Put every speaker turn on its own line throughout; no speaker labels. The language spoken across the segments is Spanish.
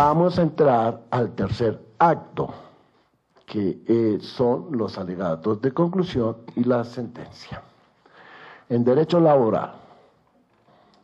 vamos a entrar al tercer acto, que son los alegatos de conclusión y la sentencia. En derecho laboral,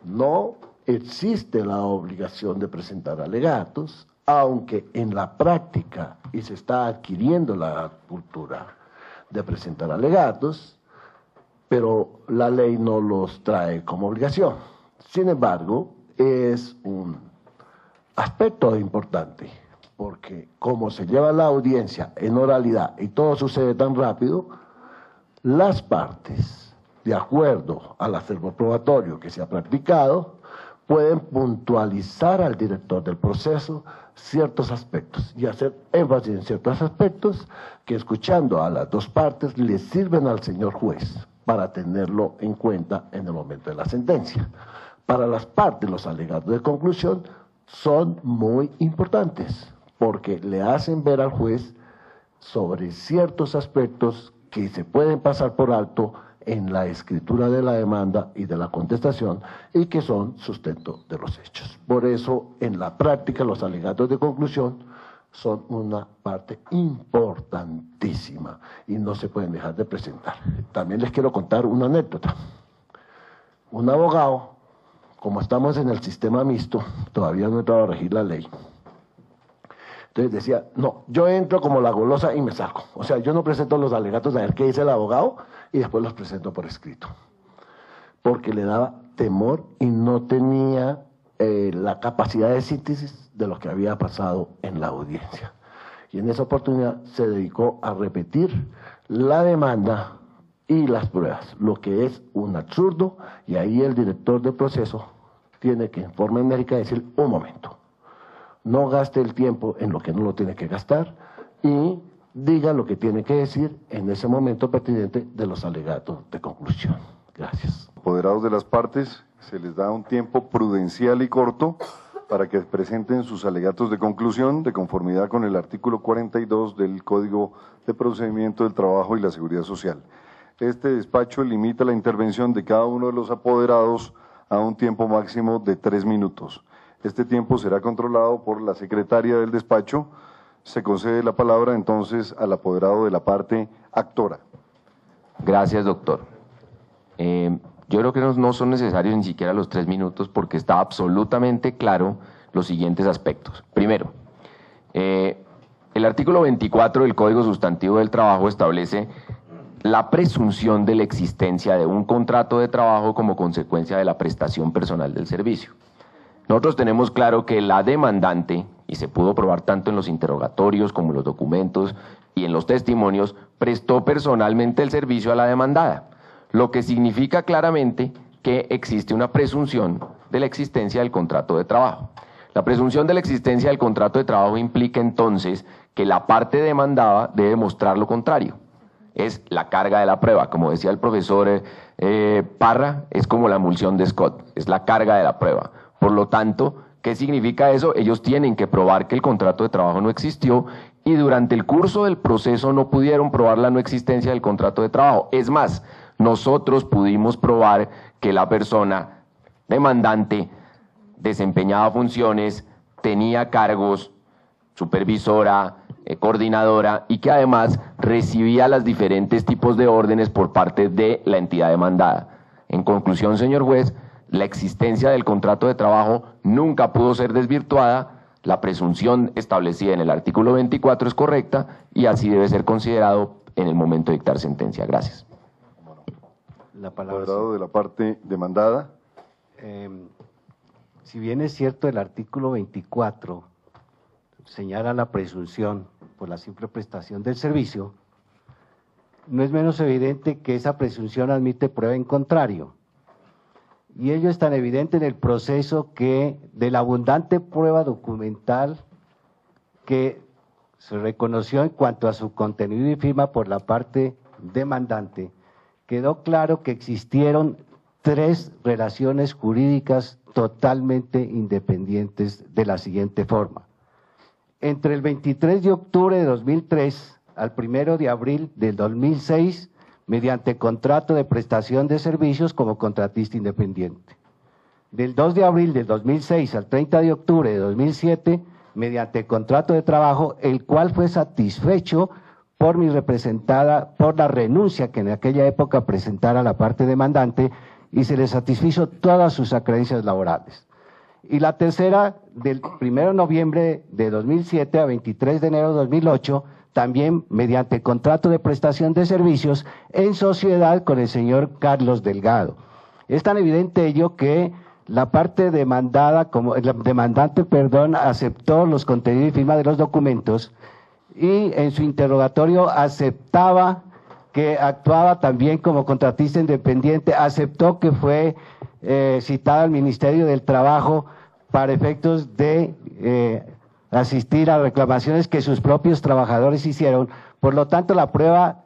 no existe la obligación de presentar alegatos, aunque en la práctica, y se está adquiriendo la cultura de presentar alegatos, pero la ley no los trae como obligación. Sin embargo, es un aspecto importante, porque como se lleva la audiencia en oralidad y todo sucede tan rápido, las partes, de acuerdo al acervo probatorio que se ha practicado, pueden puntualizar al director del proceso ciertos aspectos y hacer énfasis en ciertos aspectos que, escuchando a las dos partes, le sirven al señor juez para tenerlo en cuenta en el momento de la sentencia. Para las partes, los alegatos de conclusión son muy importantes porque le hacen ver al juez sobre ciertos aspectos que se pueden pasar por alto en la escritura de la demanda y de la contestación y que son sustento de los hechos. Por eso, en la práctica, los alegatos de conclusión son una parte importantísima y no se pueden dejar de presentar. También les quiero contar una anécdota. Un abogado, como estamos en el sistema mixto, todavía no he entrado a regir la ley. Entonces decía, no, yo entro como la golosa y me salgo. O sea, yo no presento los alegatos a ver qué dice el abogado y después los presento por escrito. Porque le daba temor y no tenía la capacidad de síntesis de lo que había pasado en la audiencia. Y en esa oportunidad se dedicó a repetir la demanda y las pruebas, lo que es un absurdo, y ahí el director del proceso tiene que en forma enérgica decir, un momento, no gaste el tiempo en lo que no lo tiene que gastar y diga lo que tiene que decir en ese momento pertinente de los alegatos de conclusión. Gracias.
Apoderados de las partes, se les da un tiempo prudencial y corto para que presenten sus alegatos de conclusión de conformidad con el artículo 42 del Código de Procedimiento del Trabajo y la Seguridad Social. Este despacho limita la intervención de cada uno de los apoderados a un tiempo máximo de 3 minutos. Este tiempo será controlado por la secretaria del despacho. Se concede la palabra entonces al apoderado de la parte actora.
Gracias, doctor. Yo creo que no son necesarios ni siquiera los 3 minutos porque está absolutamente claro los siguientes aspectos. Primero, el artículo 24 del Código Sustantivo del Trabajo establece la presunción de la existencia de un contrato de trabajo como consecuencia de la prestación personal del servicio. Nosotros tenemos claro que la demandante, y se pudo probar tanto en los interrogatorios como en los documentos y en los testimonios, prestó personalmente el servicio a la demandada, lo que significa claramente que existe una presunción de la existencia del contrato de trabajo. La presunción de la existencia del contrato de trabajo implica entonces que la parte demandada debe mostrar lo contrario. Es la carga de la prueba, como decía el profesor Parra, es como la emulsión de Scott, es la carga de la prueba. Por lo tanto, ¿qué significa eso? Ellos tienen que probar que el contrato de trabajo no existió y durante el curso del proceso no pudieron probar la no existencia del contrato de trabajo. Es más, nosotros pudimos probar que la persona demandante desempeñaba funciones, tenía cargos, supervisora, coordinadora, y que además recibía los diferentes tipos de órdenes por parte de la entidad demandada. En conclusión, señor juez, la existencia del contrato de trabajo nunca pudo ser desvirtuada, la presunción establecida en el artículo 24 es correcta y así debe ser considerado en el momento de dictar sentencia. Gracias.
La palabra. Apoderado de la parte demandada.
Si bien es cierto el artículo 24 señala la presunción por la simple prestación del servicio, no es menos evidente que esa presunción admite prueba en contrario. Y ello es tan evidente en el proceso que de la abundante prueba documental que se reconoció en cuanto a su contenido y firma por la parte demandante, quedó claro que existieron 3 relaciones jurídicas totalmente independientes de la siguiente forma. Entre el 23 de octubre de 2003 al 1 de abril del 2006, mediante contrato de prestación de servicios como contratista independiente. Del 2 de abril del 2006 al 30 de octubre de 2007, mediante contrato de trabajo, el cual fue satisfecho por mi representada, por la renuncia que en aquella época presentara la parte demandante, y se le satisfizo todas sus acreencias laborales. Y la tercera, del 1 de noviembre de 2007 a 23 de enero de 2008, también mediante contrato de prestación de servicios en sociedad con el señor Carlos Delgado. Es tan evidente ello que la parte demandada, como el demandante, aceptó los contenidos y firma de los documentos, y en su interrogatorio aceptaba que actuaba también como contratista independiente, aceptó que fue citada al Ministerio del Trabajo para efectos de asistir a reclamaciones que sus propios trabajadores hicieron. Por lo tanto, la prueba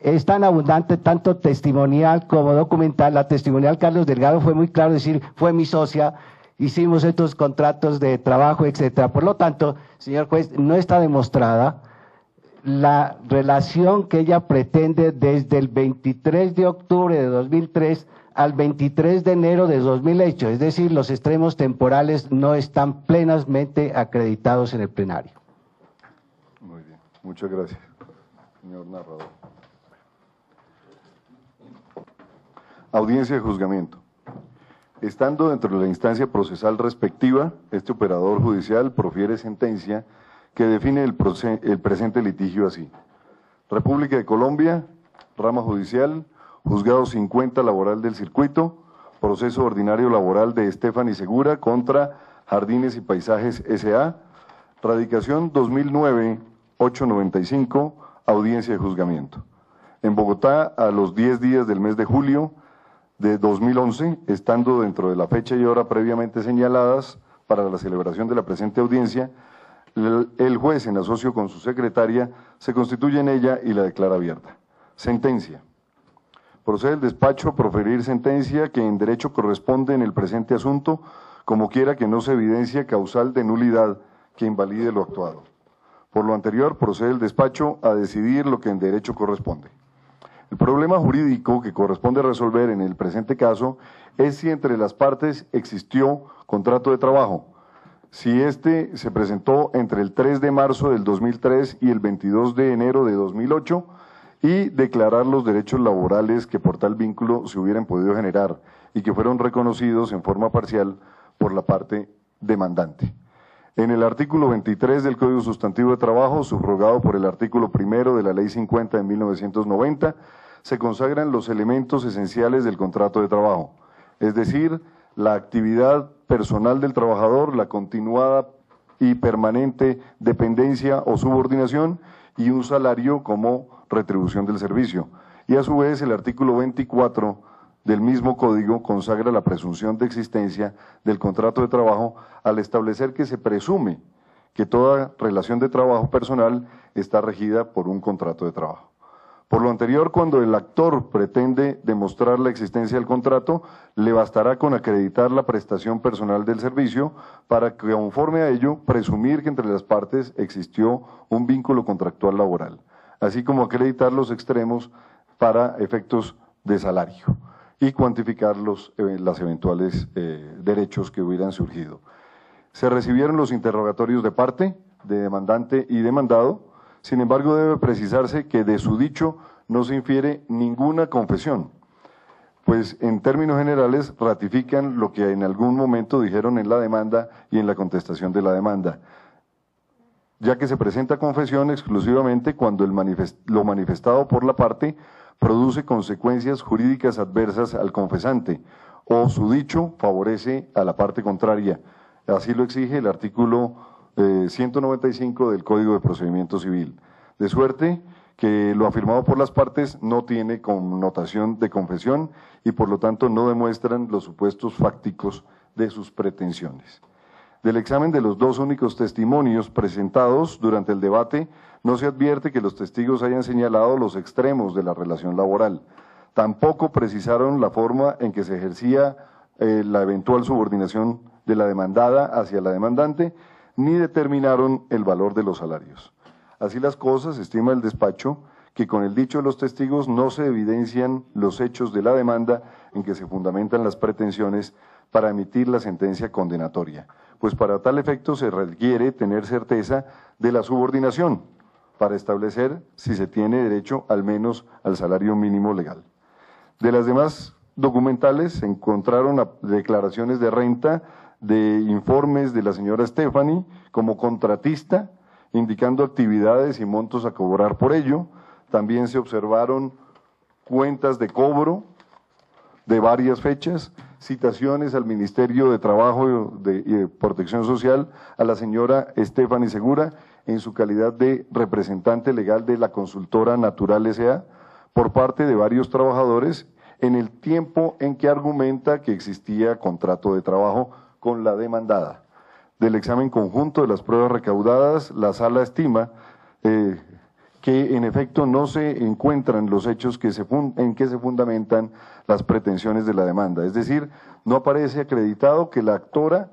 es tan abundante, tanto testimonial como documental. La testimonial Carlos Delgado fue muy claro, decir, fue mi socia, hicimos estos contratos de trabajo, etcétera. Por lo tanto, señor juez, no está demostrada la relación que ella pretende desde el 23 de octubre de 2003 al 23 de enero de 2008, es decir, los extremos temporales no están plenamente acreditados en el plenario.
Muy bien, muchas gracias, señor narrador. Audiencia de juzgamiento. Estando dentro de la instancia procesal respectiva, este operador judicial profiere sentencia que define el presente litigio así: República de Colombia, rama judicial, Juzgado 50 Laboral del Circuito, proceso ordinario laboral de Estefany Segura contra Jardines y Paisajes S.A., radicación 2009-895, audiencia de juzgamiento. En Bogotá, a los 10 días del mes de julio de 2011, estando dentro de la fecha y hora previamente señaladas para la celebración de la presente audiencia, el juez, en asocio con su secretaria, se constituye en ella y la declara abierta. Sentencia. Procede el despacho a proferir sentencia que en derecho corresponde en el presente asunto, como quiera que no se evidencia causal de nulidad que invalide lo actuado. Por lo anterior, procede el despacho a decidir lo que en derecho corresponde. El problema jurídico que corresponde resolver en el presente caso es si entre las partes existió contrato de trabajo, si éste se presentó entre el 3 de marzo del 2003 y el 22 de enero de 2008, y declarar los derechos laborales que por tal vínculo se hubieran podido generar y que fueron reconocidos en forma parcial por la parte demandante. En el artículo 23 del Código Sustantivo de Trabajo, subrogado por el artículo 1 de la Ley 50 de 1990, se consagran los elementos esenciales del contrato de trabajo, es decir, la actividad personal del trabajador, la continuada y permanente dependencia o subordinación y un salario como retribución del servicio. Y a su vez el artículo 24 del mismo código consagra la presunción de existencia del contrato de trabajo al establecer que se presume que toda relación de trabajo personal está regida por un contrato de trabajo. Por lo anterior, cuando el actor pretende demostrar la existencia del contrato, le bastará con acreditar la prestación personal del servicio para que, conforme a ello, presumir que entre las partes existió un vínculo contractual laboral, así como acreditar los extremos para efectos de salario y cuantificar los eventuales derechos que hubieran surgido. Se recibieron los interrogatorios de parte, de demandante y demandado. Sin embargo, debe precisarse que de su dicho no se infiere ninguna confesión, pues en términos generales ratifican lo que en algún momento dijeron en la demanda y en la contestación de la demanda, ya que se presenta confesión exclusivamente cuando lo manifestado por la parte produce consecuencias jurídicas adversas al confesante o su dicho favorece a la parte contraria. Así lo exige el artículo 195 del Código de Procedimiento Civil, de suerte que lo afirmado por las partes no tiene connotación de confesión y por lo tanto no demuestran los supuestos fácticos de sus pretensiones. Del examen de los dos únicos testimonios presentados durante el debate, no se advierte que los testigos hayan señalado los extremos de la relación laboral. Tampoco precisaron la forma en que se ejercía la eventual subordinación de la demandada hacia la demandante, ni determinaron el valor de los salarios. Así las cosas, estima el despacho que con el dicho de los testigos no se evidencian los hechos de la demanda en que se fundamentan las pretensiones para emitir la sentencia condenatoria, pues para tal efecto se requiere tener certeza de la subordinación para establecer si se tiene derecho al menos al salario mínimo legal. De las demás documentales se encontraron declaraciones de renta de informes de la señora Stephanie como contratista, indicando actividades y montos a cobrar por ello. También se observaron cuentas de cobro de varias fechas, citaciones al Ministerio de Trabajo y Protección Social a la señora Stephanie Segura en su calidad de representante legal de la consultora Natural S.A. por parte de varios trabajadores en el tiempo en que argumenta que existía contrato de trabajo con la demandada. Del examen conjunto de las pruebas recaudadas, la sala estima que en efecto no se encuentran los hechos en que se fundamentan las pretensiones de la demanda, es decir, no aparece acreditado que la actora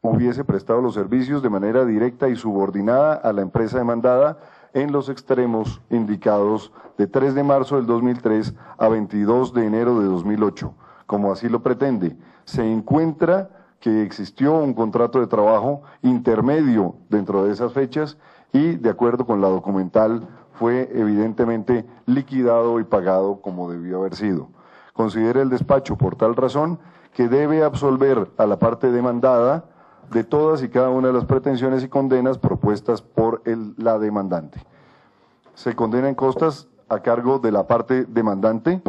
hubiese prestado los servicios de manera directa y subordinada a la empresa demandada en los extremos indicados de 3 de marzo del 2003 a 22 de enero de 2008, como así lo pretende. Se encuentra que existió un contrato de trabajo intermedio dentro de esas fechas y, de acuerdo con la documental, fue evidentemente liquidado y pagado como debió haber sido. Considera el despacho, por tal razón, que debe absolver a la parte demandada de todas y cada una de las pretensiones y condenas propuestas por la demandante. Se condenan costas a cargo de la parte demandante,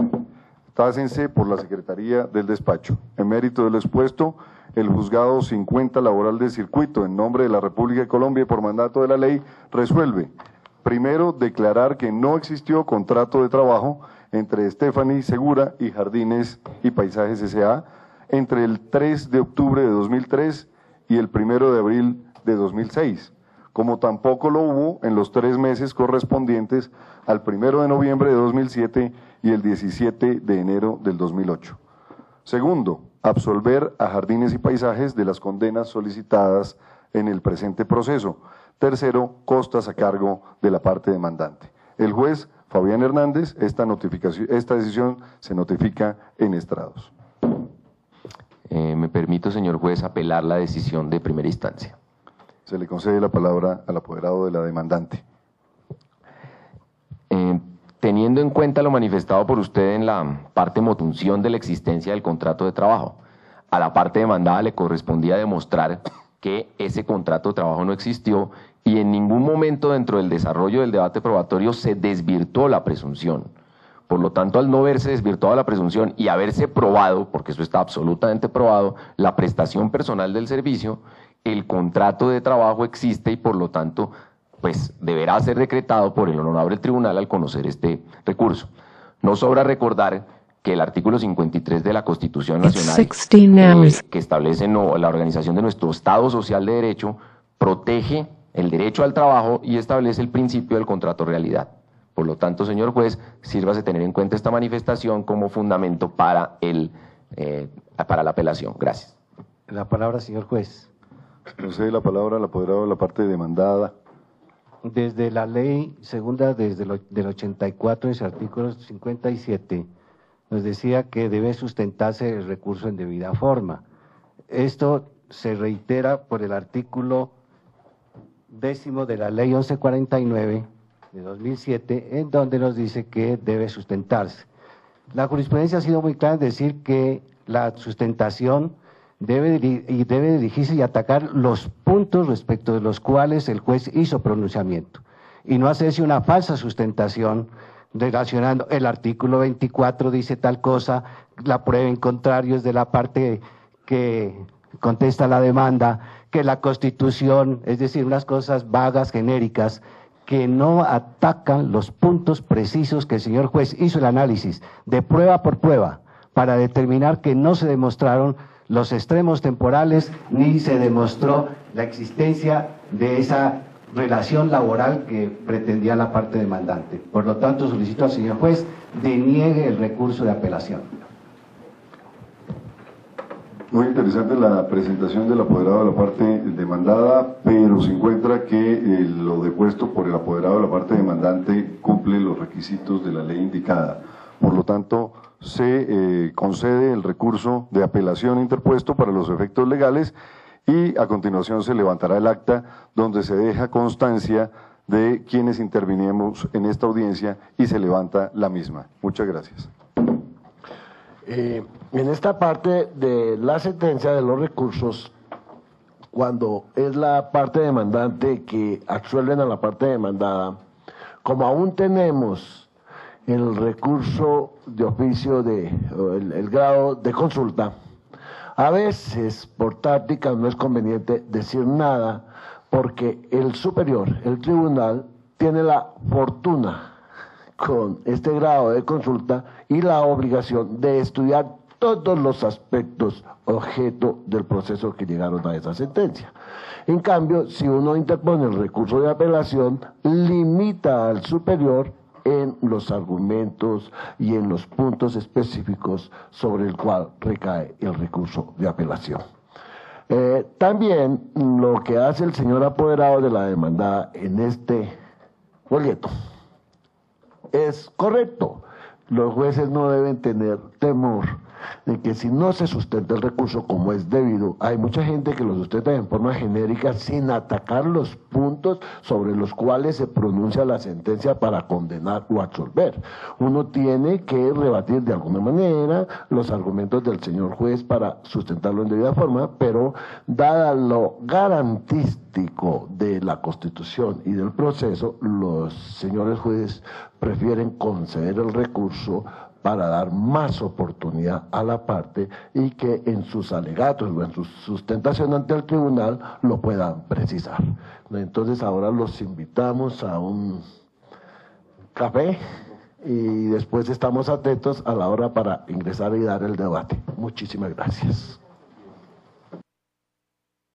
tácense por la Secretaría del Despacho. En mérito de lo expuesto, el Juzgado 50 Laboral del Circuito, en nombre de la República de Colombia y por mandato de la ley, resuelve: primero, declarar que no existió contrato de trabajo entre Stephanie Segura y Jardines y Paisajes S.A. entre el 3 de octubre de 2003 y el 1 de abril de 2006, como tampoco lo hubo en los 3 meses correspondientes al 1 de noviembre de 2007 y el 17 de enero del 2008. Segundo, absolver a Jardines y Paisajes de las condenas solicitadas en el presente proceso. Tercero, costas a cargo de la parte demandante. El juez Fabián Hernández, esta decisión se notifica en estrados.
Me permito, señor juez, apelar la decisión de primera instancia.
Se le concede la palabra al apoderado de la demandante.
Teniendo en cuenta lo manifestado por usted en la parte motunción de la existencia del contrato de trabajo, a la parte demandada le correspondía demostrar que ese contrato de trabajo no existió y en ningún momento dentro del desarrollo del debate probatorio se desvirtuó la presunción. Por lo tanto, al no verse desvirtuada la presunción y haberse probado, porque eso está absolutamente probado, la prestación personal del servicio, el contrato de trabajo existe y por lo tanto pues deberá ser decretado por el honorable tribunal al conocer este recurso. No sobra recordar que el artículo 53 de la Constitución Nacional, que establece la organización de nuestro Estado Social de Derecho, protege el derecho al trabajo y establece el principio del contrato realidad. Por lo tanto, señor juez, sírvase tener en cuenta esta manifestación como fundamento para la apelación. Gracias.
La palabra, señor juez.
Concede la palabra al apoderado de la parte demandada.
Desde la ley segunda del 84, en su artículo 57, nos decía que debe sustentarse el recurso en debida forma. Esto se reitera por el artículo 10º de la ley 1149 de 2007, en donde nos dice que debe sustentarse. La jurisprudencia ha sido muy clara en decir que la sustentación debe dirigirse y atacar los puntos respecto de los cuales el juez hizo pronunciamiento, y no hacerse una falsa sustentación relacionando el artículo 24 dice tal cosa, la prueba en contrario es de la parte que contesta la demanda, que la Constitución, es decir, unas cosas vagas, genéricas, que no atacan los puntos precisos que el señor juez hizo el análisis de prueba por prueba para determinar que no se demostraron los extremos temporales ni se demostró la existencia de esa relación laboral que pretendía la parte demandante. Por lo tanto, solicito al señor juez deniegue el recurso de apelación.
Muy interesante la presentación del apoderado de la parte demandada, pero se encuentra que lo depuesto por el apoderado de la parte demandante cumple los requisitos de la ley indicada. Por lo tanto, se concede el recurso de apelación interpuesto para los efectos legales y a continuación se levantará el acta donde se deja constancia de quienes intervinimos en esta audiencia y se levanta la misma. Muchas gracias.
En esta parte de la sentencia de los recursos, cuando es la parte demandante que absuelven a la parte demandada, como aún tenemos el recurso de oficio el grado de consulta, a veces por táctica no es conveniente decir nada porque el superior, el tribunal, tiene la fortuna con este grado de consulta y la obligación de estudiar todos los aspectos objeto del proceso que llegaron a esa sentencia. En cambio, si uno interpone el recurso de apelación, limita al superior en los argumentos y en los puntos específicos sobre el cual recae el recurso de apelación. También lo que hace el señor apoderado de la demandada en este folleto es correcto. Los jueces no deben tener temor de que si no se sustenta el recurso como es debido, hay mucha gente que lo sustenta en forma genérica sin atacar los puntos sobre los cuales se pronuncia la sentencia para condenar o absolver. Uno tiene que rebatir de alguna manera los argumentos del señor juez para sustentarlo en debida forma, pero dada lo garantístico de la Constitución y del proceso, los señores jueces prefieren conceder el recurso para dar más oportunidad a la parte y que en sus alegatos o en su sustentación ante el tribunal lo puedan precisar. Entonces ahora los invitamos a un café y después estamos atentos a la hora para ingresar y dar el debate. Muchísimas gracias.